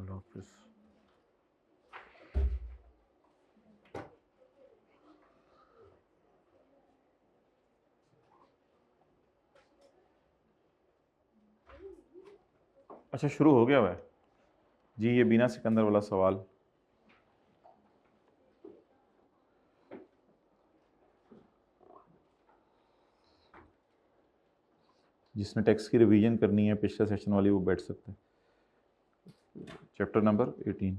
अल्लाह हाफिज़। अच्छा शुरू हो गया हुआ है जी, ये बीना सिकंदर वाला सवाल। जिसने टेक्स्ट की रिवीजन करनी है पिछले सेशन वाली, वो बैठ सकते हैं। Chapter number 18।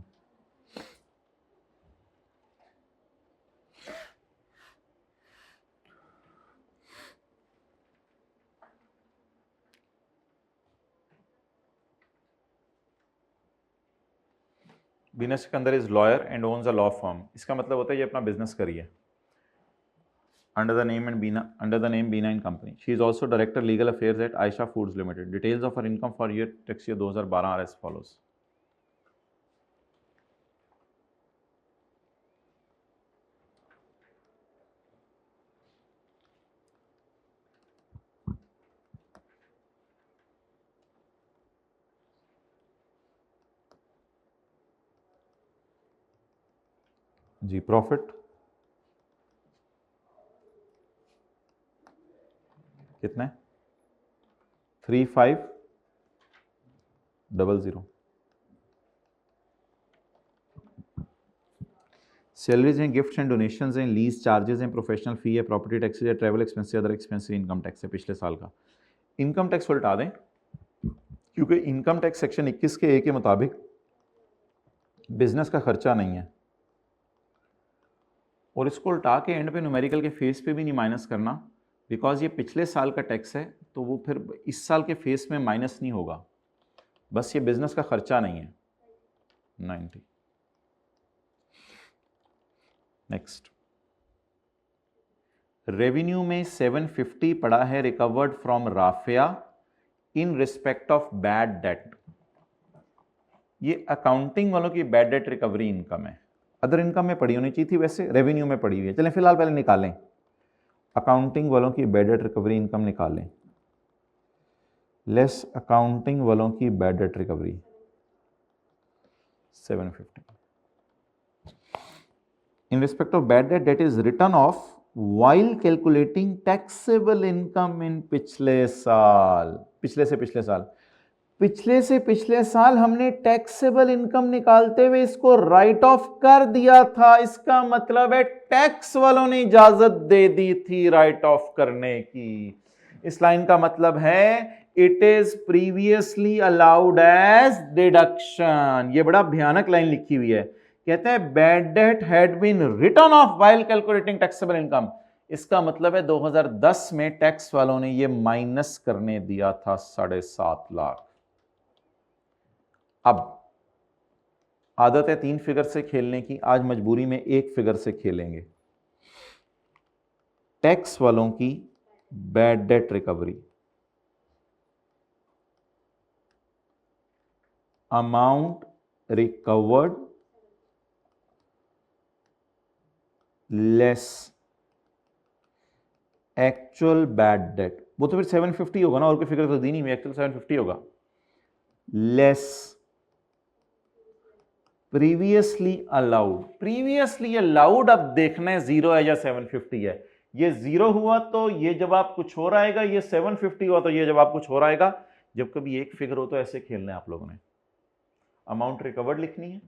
Bina Sikandar is lawyer and owns a law firm. इसका मतलब होता है ये अपना बिजनेस करिए। Under the name Beena and Company. She is also Director Legal Affairs at Aisha Foods Limited. Details of her income for tax year 2012 are as follows. जी profit कितना है? 3500। सैलरीज हैं, गिफ्ट्स एंड डोनेशंस हैं, lease charges हैं, professional fee है, property taxes है, travel expense, other expense, income tax है पिछले साल का। इनकम टैक्स उल्टा दें क्योंकि इनकम टैक्स सेक्शन 21 के ए के मुताबिक बिजनेस का खर्चा नहीं है, और इसको उल्टा के एंड पे न्यूमेरिकल के फेस पे भी नहीं माइनस करना, बिकॉज ये पिछले साल का टैक्स है तो वो फिर इस साल के फेस में माइनस नहीं होगा। बस ये बिजनेस का खर्चा नहीं है। 90। नेक्स्ट, रेवेन्यू में 750 पड़ा है recovered from Rafia in respect of bad debt. ये अकाउंटिंग वालों की बैड डेट रिकवरी इनकम है, अदर इनकम में पड़ी होनी चाहिए थी, वैसे रेवेन्यू में पड़ी हुई है। चलें फिलहाल पहले निकालें, अकाउंटिंग वालों की बैड डेट रिकवरी इनकम निकालें, लेस अकाउंटिंग वालों की bad debt recovery 750 in respect of bad debt that is written off while calculating taxable income in पिछले साल। पिछले से पिछले साल, पिछले से पिछले साल हमने टैक्सेबल इनकम निकालते हुए इसको राइट ऑफ कर दिया था। इसका मतलब है टैक्स वालों ने इजाजत दे दी थी राइट ऑफ करने की। इस लाइन का मतलब है it is previously allowed as deduction. ये बड़ा भयानक लाइन लिखी हुई है, कहते हैं bad debt had been written off while calculating taxable income. इसका मतलब है 2010 में टैक्स वालों ने ये माइनस करने दिया था 7.5 लाख। अब आदत है 3 फिगर से खेलने की, आज मजबूरी में 1 फिगर से खेलेंगे। टैक्स वालों की bad debt recovery, amount recovered less actual bad debt. वो तो फिर 750 होगा ना, और कोई फिगर तो दी नहीं, एक्चुअल 750 होगा, less previously allowed. Previously allowed अब देखना है जीरो है या 750 है। ये जीरो हुआ तो ये जवाब कुछ और आएगा, ये 750 हुआ तो ये जवाब कुछ और आएगा। जब कभी एक फिगर हो तो ऐसे खेलना है आप लोगों ने। अमाउंट रिकवर्ड लिखनी है,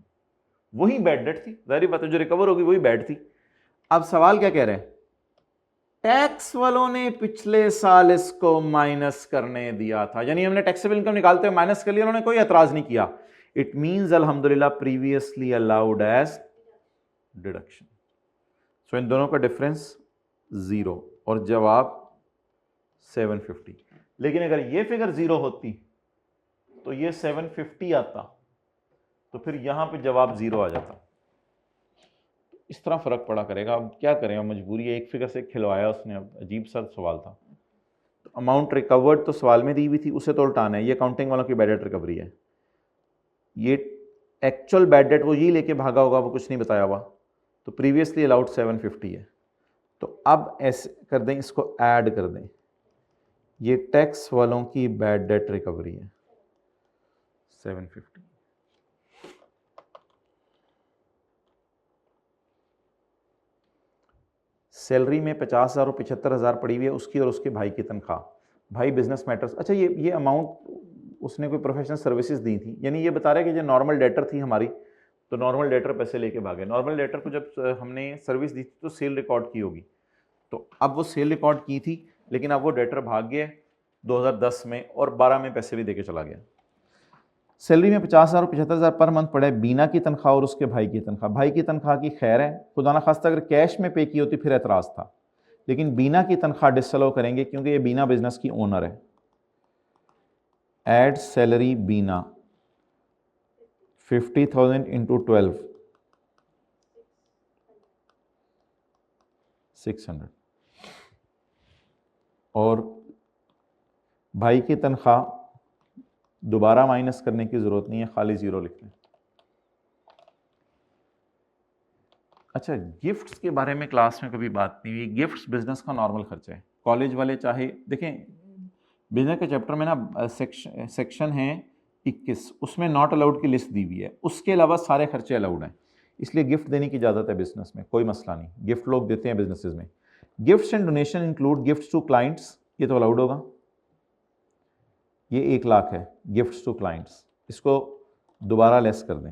वही बैड डेट थी, जाहिर बात है जो रिकवर होगी वही बैड थी। अब सवाल क्या कह रहे हैं, टैक्स वालों ने पिछले साल इसको माइनस करने दिया था, यानी हमने टैक्सेबल इनकम निकालते हुए माइनस कर लिया, उन्होंने कोई एतराज नहीं किया। इट मींस अल्हम्दुलिल्लाह प्रीवियसली अलाउड एज डिडक्शन। सो इन दोनों का डिफरेंस 0 और जवाब 750। लेकिन अगर ये फिगर 0 होती तो ये 750 आता, तो फिर यहां पे जवाब 0 आ जाता। इस तरह फर्क पड़ा करेगा। अब क्या करें, मजबूरी है, एक फिगर से खिलवाया उसने, अब अजीब सा सवाल था। तो अमाउंट रिकवर्ड तो सवाल में दी हुई थी, उसे तो उल्टाना है। ये अकाउंटिंग वालों की बैड डेट रिकवरी है, ये एक्चुअल बैड डेट वो यही लेके भागा होगा, वो कुछ नहीं बताया हुआ। तो प्रीवियसली अलाउड 750 है। तो अब ऐसे कर दें, इसको ऐड कर दें, ये टैक्स वालों की बैड डेट रिकवरी है 750। सैलरी में 50,000 और 75,000 पड़ी हुई है उसकी और उसके भाई की तनख्वाह, भाई बिजनेस मैटर्स। अच्छा ये अमाउंट उसने कोई प्रोफेशनल सर्विसेज दी थी, यानी ये बता रहा है कि जो नॉर्मल डेटर थी हमारी, तो नॉर्मल डेटर पैसे लेके भागे। नॉर्मल डेटर को जब हमने सर्विस दी थी तो सेल रिकॉर्ड की होगी, तो अब वो सेल रिकॉर्ड की थी लेकिन अब वो डेटर भाग गया 2010 में और 12 में पैसे भी देके चला गया। सैलरी में 50,000 और 75,000 पर मंथ पड़े, बीना की तनख्वाह और उसके भाई की तनख्वाह। भाई की तनख्वाह की खैर है, खुदा ना खास्ता अगर कैश में पे की होती फिर एतराज़ था, लेकिन बीना की तनख्वाह डिसअलाउ करेंगे क्योंकि ये बीना बिजनेस की ओनर है। एड सैलरी बीना 50,000 इंटू 12 600, और भाई की तनख्वाह दोबारा माइनस करने की जरूरत नहीं है, खाली जीरो लिख लें। अच्छा, गिफ्ट्स के बारे में क्लास में कभी बात नहीं हुई। गिफ्ट्स बिजनेस का नॉर्मल खर्चा है। कॉलेज वाले चाहे देखें, बिजनेस के चैप्टर में ना सेक्शन है 21, उसमें नॉट अलाउड की लिस्ट दी हुई है, उसके अलावा सारे खर्चे अलाउड हैं, इसलिए गिफ्ट देने की इजाज़त है बिजनेस में, कोई मसला नहीं, गिफ्ट लोग देते हैं बिजनेसेस में। Gifts and donation include gifts to clients, ये तो अलाउड होगा, ये 1 लाख है गिफ्ट्स टू क्लाइंट्स, इसको दोबारा लेस कर दें,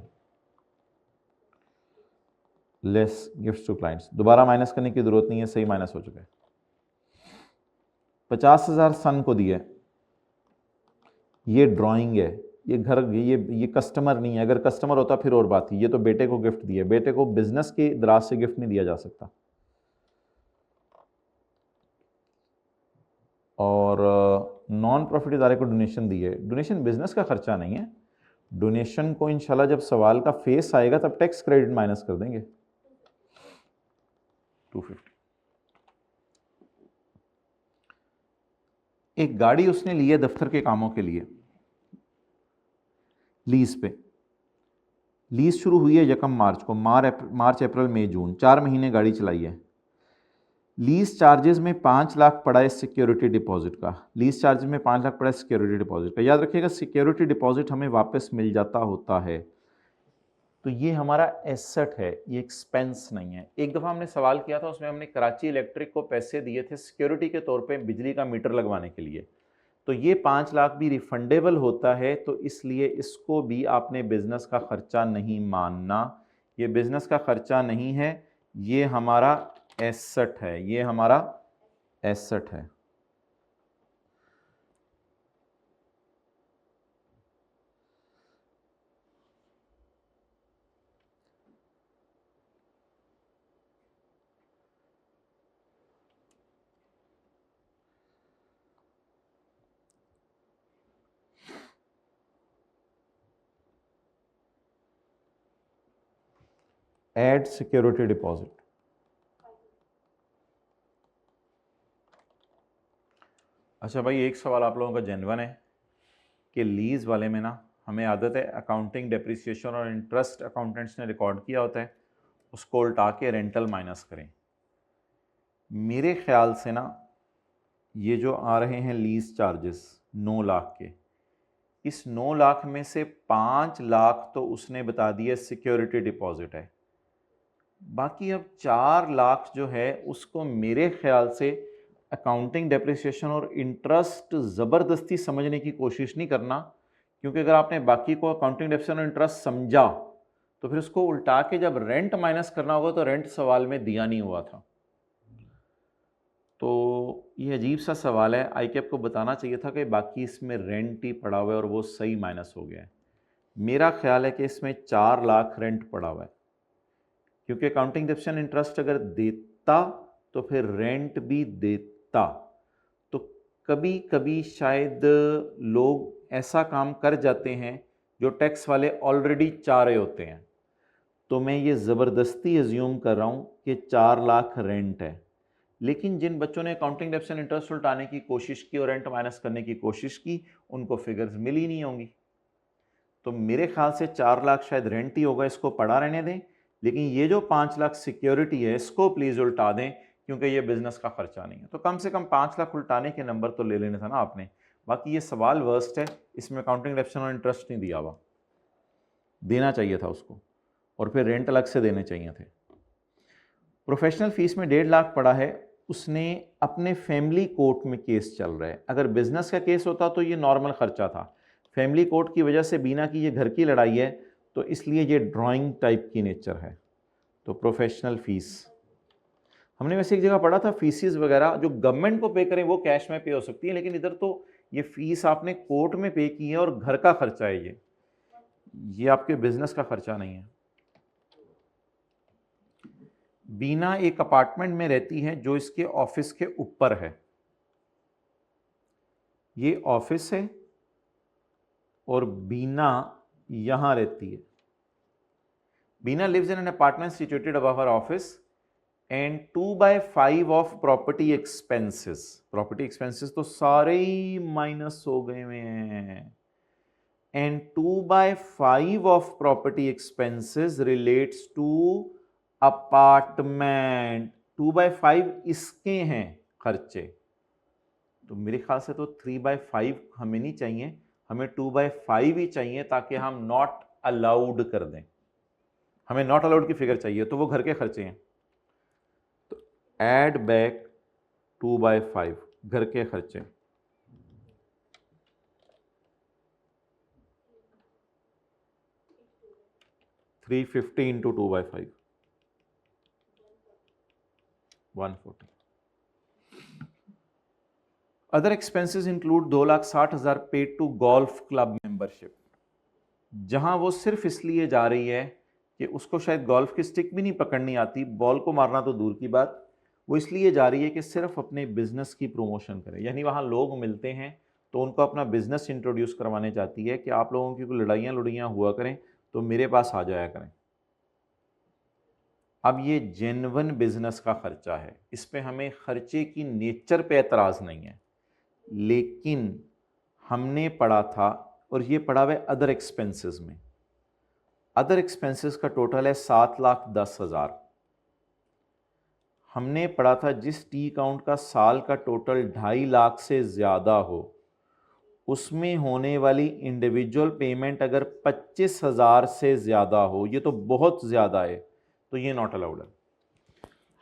लेस गिफ्ट्स टू क्लाइंट्स, दोबारा माइनस करने की जरूरत नहीं है, सही माइनस हो चुका है। 50,000 सन को दिया है, ये ड्राइंग है, ये घर, ये कस्टमर नहीं है, अगर कस्टमर होता फिर और बात थी, ये तो बेटे को गिफ्ट दिया, बेटे को बिजनेस के दराज से गिफ्ट नहीं दिया जा सकता। और नॉन प्रॉफिट इदारे को डोनेशन दी है, डोनेशन बिजनेस का खर्चा नहीं है, डोनेशन को इंशाल्लाह जब सवाल का फेस आएगा तब टैक्स क्रेडिट माइनस कर देंगे 250। एक गाड़ी उसने ली है दफ्तर के कामों के लिए लीज पे, लीज शुरू हुई है 1 मार्च को, मार्च अप्रैल मई जून 4 महीने गाड़ी चलाई है। लीज चार्जेस में 5 लाख पड़ा है सिक्योरिटी डिपॉजिट का, लीज चार्जेस में 5 लाख पड़ा है सिक्योरिटी डिपॉजिट का। याद रखिएगा सिक्योरिटी डिपॉजिट हमें वापस मिल जाता होता है, तो ये हमारा एसेट है, ये एक्सपेंस नहीं है। एक दफ़ा हमने सवाल किया था, उसमें हमने कराची इलेक्ट्रिक को पैसे दिए थे सिक्योरिटी के तौर पे बिजली का मीटर लगवाने के लिए, तो ये 5 लाख भी रिफंडेबल होता है, तो इसलिए इसको भी आपने बिजनेस का खर्चा नहीं मानना, ये बिजनेस का खर्चा नहीं है, ये हमारा एसेट है, ये हमारा एसेट है। एड सिक्योरिटी डिपॉजिट, अच्छा भाई एक सवाल आप लोगों का जेन्युइन है कि लीज वाले में ना हमें आदत है अकाउंटिंग डेप्रिसिएशन और इंटरेस्ट अकाउंटेंट्स ने रिकॉर्ड किया होता है, उसको उल्टा के रेंटल माइनस करें। मेरे ख्याल से ना ये जो आ रहे हैं लीज चार्जेस 9 लाख के, इस 9 लाख में से 5 लाख तो उसने बता दिया सिक्योरिटी डिपॉजिट है, बाकी अब 4 लाख जो है उसको मेरे ख्याल से अकाउंटिंग डेप्रिसिएशन और इंटरेस्ट ज़बरदस्ती समझने की कोशिश नहीं करना, क्योंकि अगर आपने बाकी को अकाउंटिंग डेप्रिसिएशन और इंटरेस्ट समझा तो फिर उसको उल्टा के जब रेंट माइनस करना होगा तो रेंट सवाल में दिया नहीं हुआ था। तो ये अजीब सा सवाल है, आईकेप को बताना चाहिए था कि बाकी इसमें रेंट ही पड़ा हुआ है और वो सही माइनस हो गया है। मेरा ख्याल है कि इसमें 4 लाख रेंट पड़ा हुआ है, क्योंकि अकाउंटिंग डेप्रिसिएशन इंटरेस्ट अगर देता तो फिर रेंट भी देता। तो कभी कभी शायद लोग ऐसा काम कर जाते हैं जो टैक्स वाले ऑलरेडी चाह रहे होते हैं, तो मैं ये ज़बरदस्ती एज्यूम कर रहा हूँ कि 4 लाख रेंट है, लेकिन जिन बच्चों ने अकाउंटिंग डेप्रिसिएशन इंटरेस्ट उल्टाने की कोशिश की और रेंट माइनस करने की कोशिश की उनको फिगर्स मिली नहीं होंगी, तो मेरे ख्याल से 4 लाख शायद रेंट ही होगा, इसको पड़ा रहने दें, लेकिन ये जो 5 लाख सिक्योरिटी है इसको प्लीज़ उल्टा दें, क्योंकि ये बिजनेस का खर्चा नहीं है। तो कम से कम 5 लाख उल्टाने के नंबर तो ले लेना था ना आपने। बाकी ये सवाल वर्स्ट है, इसमें अकाउंटिंग डेप्रिसिएशन और इंटरेस्ट नहीं दिया हुआ, देना चाहिए था उसको, और फिर रेंट अलग से देने चाहिए थे। प्रोफेशनल फीस में 1.5 लाख पड़ा है, उसने अपने फैमिली कोर्ट में केस चल रहा है। अगर बिजनेस का केस होता तो ये नॉर्मल खर्चा था, फैमिली कोर्ट की वजह से बीना की ये घर की लड़ाई है, तो इसलिए ये ड्राइंग टाइप की नेचर है। तो प्रोफेशनल फीस हमने वैसे एक जगह पढ़ा था, फीसिस वगैरह जो गवर्नमेंट को पे करें वो कैश में पे हो सकती है, लेकिन इधर तो ये फीस आपने कोर्ट में पे की है और घर का खर्चा है, ये आपके बिजनेस का खर्चा नहीं है। बीना एक अपार्टमेंट में रहती है जो इसके ऑफिस के ऊपर है। ये ऑफिस है और बीना यहां रहती है। Bina lives in an apartment situated above her office and 2/5 of property expenses. Property expenses तो सारे ही माइनस हो गए हुए हैं। And 2/5 of property expenses relates to apartment. 2/5 इसके हैं खर्चे, तो मेरे ख्याल से तो 3/5 हमें नहीं चाहिए, हमें 2/5 ही चाहिए ताकि हम नॉट अलाउड कर दें। हमें नॉट अलाउड की फिगर चाहिए, तो वो घर के खर्चे हैं, तो एड बैक 2/5 घर के खर्चे। $350 into 2/5 140। Other expenses include 2,60,000 paid to golf club membership. जहां वो सिर्फ इसलिए जा रही है कि उसको शायद गोल्फ की स्टिक भी नहीं पकड़नी आती, बॉल को मारना तो दूर की बात, वो इसलिए जा रही है कि सिर्फ अपने बिजनेस की प्रमोशन करे। यानी वहां लोग मिलते हैं तो उनको अपना बिजनेस इंट्रोड्यूस करवाने चाहती है कि आप लोगों की कोई लड़ाइयाँ हुआ करें तो मेरे पास आ जाया करें। अब ये जेन्युइन बिजनेस का खर्चा है, इस पे हमें खर्चे की नेचर पे एतराज़ नहीं है, लेकिन हमने पढ़ा था, और ये पढ़ा हुआ है अदर एक्सपेंसेस में। अदर एक्सपेंसेस का टोटल है 7,10,000। हमने पढ़ा था जिस टी अकाउंट का साल का टोटल 2.5 लाख से ज़्यादा हो, उसमें होने वाली इंडिविजुअल पेमेंट अगर 25,000 से ज़्यादा हो, ये तो बहुत ज़्यादा है, तो ये नॉट अलाउड है।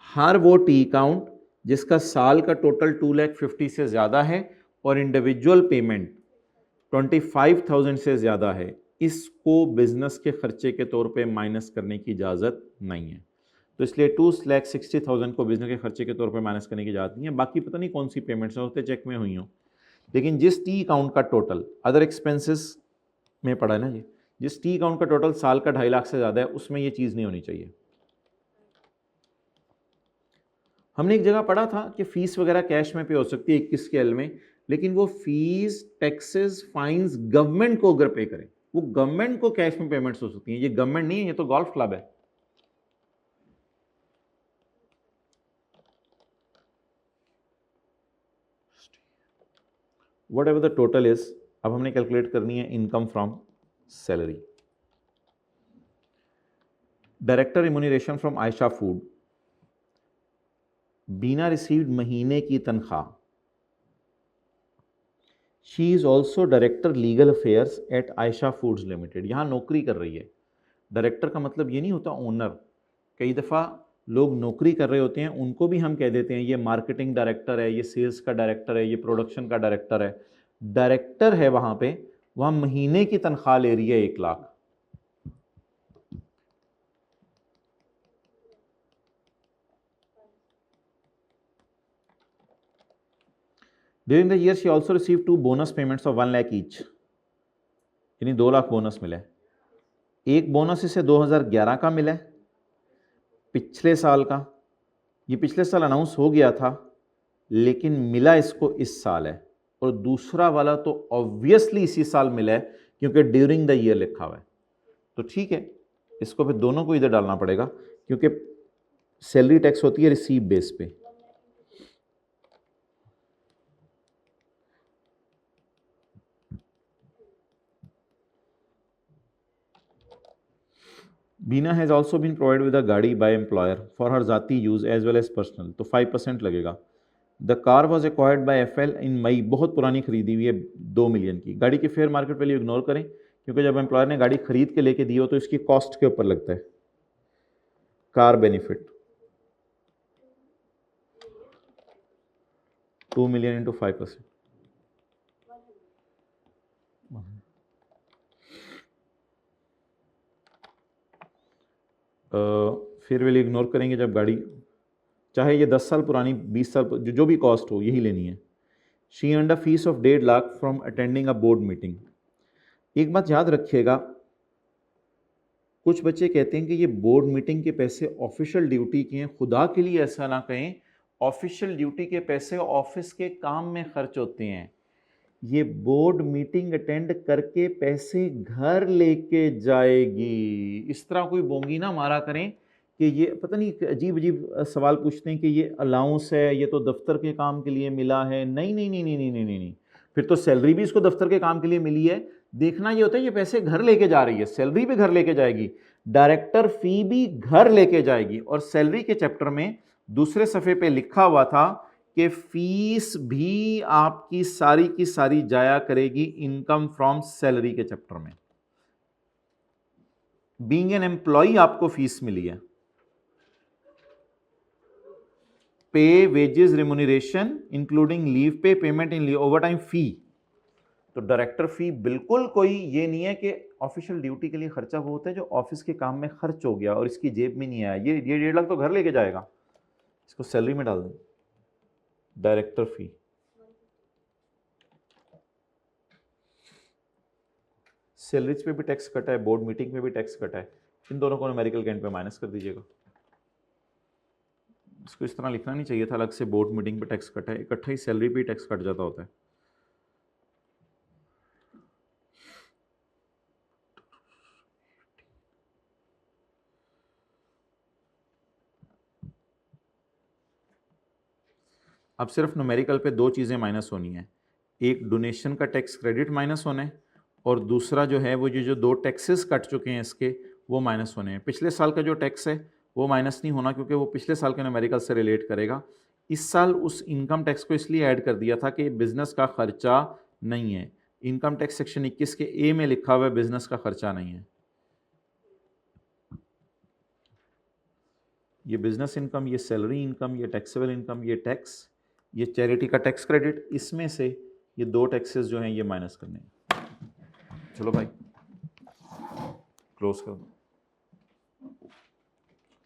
हर वो टी अकाउंट जिसका साल का टोटल 2,50,000 से ज़्यादा है और इंडिविजुअल पेमेंट 25,000 से ज़्यादा है, इसको बिजनेस के खर्चे के तौर पे माइनस करने की इजाज़त नहीं है। तो इसलिए 2,60,000 को बिजनेस के खर्चे के तौर पे माइनस करने की इजाज़त नहीं है। बाकी पता नहीं कौन सी पेमेंट्स होते चेक में हुई हों, लेकिन जिस टी अकाउंट का टोटल अदर एक्सपेंसेस में पड़ा है ना, ये जिस टी अकाउंट का टोटल साल का 2.5 लाख से ज़्यादा है, उसमें ये चीज़ नहीं होनी चाहिए। हमने एक जगह पढ़ा था कि फीस वगैरह कैश में पे हो सकती है 21 के एल में, लेकिन वो फीस, टैक्सेस, फाइन्स गवर्नमेंट को अगर पे करें, वो गवर्नमेंट को कैश में पेमेंट्स हो सकती हैं। ये गवर्नमेंट नहीं है, ये तो गोल्फ क्लब है। Whatever the total is, अब हमने कैलकुलेट करनी है income from salary. Director remuneration from Ayesha food. Bina received महीने की तनख्वाह। She is also director legal affairs at Ayesha foods limited. यहाँ नौकरी कर रही है। डायरेक्टर का मतलब ये नहीं होता ओनर। कई दफ़ा लोग नौकरी कर रहे होते हैं, उनको भी हम कह देते हैं ये मार्केटिंग डायरेक्टर है, ये सेल्स का डायरेक्टर है, ये प्रोडक्शन का डायरेक्टर है। डायरेक्टर है वहाँ पे, वहाँ महीने की तनख्वाह ले रही है 1 lakh. During the year she also receive 2 bonus payments of 1 lakh each, यानी 2 लाख बोनस मिला है। एक बोनस इसे 2011 का मिला है, पिछले साल का। ये पिछले साल अनाउंस हो गया था, लेकिन मिला इसको इस साल है। और दूसरा वाला तो ऑब्वियसली इसी साल मिला है, क्योंकि ड्यूरिंग द ईयर लिखा हुआ है। तो ठीक है, इसको फिर दोनों को इधर डालना पड़ेगा, क्योंकि सैलरी टैक्स होती है रिसीव बेस पे। Bina has also been provide with a gaadi by employer for her जाती use as well as personal, तो 5% लगेगा। The car was acquired by FL in May, बहुत पुरानी खरीदी हुई है 2 मिलियन की। गाड़ी की फेयर मार्केट वैल्यू इग्नोर करें, क्योंकि जब एम्प्लॉयर ने गाड़ी खरीद के लेके दी हो तो इसकी कॉस्ट के ऊपर लगता है कार बेनिफिट। 2 million into 5%, फिर वैल्यू इग्नोर करेंगे जब गाड़ी, चाहे ये 10 साल पुरानी 20 साल जो भी कॉस्ट हो यही लेनी है। She earned a fees of 1.5 lakh from attending a board meeting. एक बात याद रखिएगा, कुछ बच्चे कहते हैं कि ये बोर्ड मीटिंग के पैसे ऑफिशियल ड्यूटी के हैं। खुदा के लिए ऐसा ना कहें, ऑफिशियल ड्यूटी के पैसे ऑफिस के काम में खर्च होते हैं। ये बोर्ड मीटिंग अटेंड करके पैसे घर लेके जाएगी। इस तरह कोई बोंगी ना मारा करें कि ये पता नहीं अजीब अजीब सवाल पूछते हैं कि ये अलाउंस है, ये तो दफ्तर के काम के लिए मिला है। नहीं नहीं नहीं नहीं नहीं नहीं नहीं, नहीं। फिर तो सैलरी भी इसको दफ्तर के काम के लिए मिली है। देखना ये होता है ये पैसे घर लेके जा रही है, सैलरी भी घर लेके जाएगी, डायरेक्टर फी भी घर लेके जाएगी। और सैलरी के चैप्टर में दूसरे सफ़े पे लिखा हुआ था कि फीस भी आपकी सारी की सारी जाया करेगी इनकम फ्रॉम सैलरी के चैप्टर में। बीइंग एन एम्प्लॉय आपको फीस मिली है। पे, वेजेस, रिम्यूनरेशन इंक्लूडिंग लीव पे, पेमेंट इन लीव, ओवरटाइम फी। तो डायरेक्टर फी बिल्कुल कोई ये नहीं है कि ऑफिशियल ड्यूटी के लिए खर्चा वो होता है जो ऑफिस के काम में खर्च हो गया और इसकी जेब में नहीं आया। ये 1.5 लाख तो घर लेके जाएगा, इसको सैलरी में डाल दें। डायरेक्टर फी, सैलरीज पे भी टैक्स कटा है, बोर्ड मीटिंग पे भी टैक्स कटा है। इन दोनों को न्यूमेरिकल के एंड पे माइनस कर दीजिएगा। इसको इस तरह लिखना नहीं चाहिए था अलग से, बोर्ड मीटिंग पे टैक्स कटा है, इकट्ठा ही सैलरी पे टैक्स कट जाता होता है। अब सिर्फ न्यूमेरिकल पे दो चीज़ें माइनस होनी है, एक डोनेशन का टैक्स क्रेडिट माइनस होना है और दूसरा जो है वो जो दो टैक्सेस कट चुके हैं इसके वो माइनस होने हैं। पिछले साल का जो टैक्स है वो माइनस नहीं होना क्योंकि वो पिछले साल के न्यूमेरिकल से रिलेट करेगा। इस साल उस इनकम टैक्स को इसलिए ऐड कर दिया था कि बिजनेस का खर्चा नहीं है। इनकम टैक्स सेक्शन 21 के ए में लिखा हुआ है बिजनेस का खर्चा नहीं है। ये बिजनेस इनकम, ये सैलरी इनकम, ये टैक्सेबल इनकम, ये टैक्स, ये चैरिटी का टैक्स क्रेडिट, इसमें से ये दो टैक्सेस जो हैं ये माइनस करने हैं। चलो भाई क्लोज कर दो।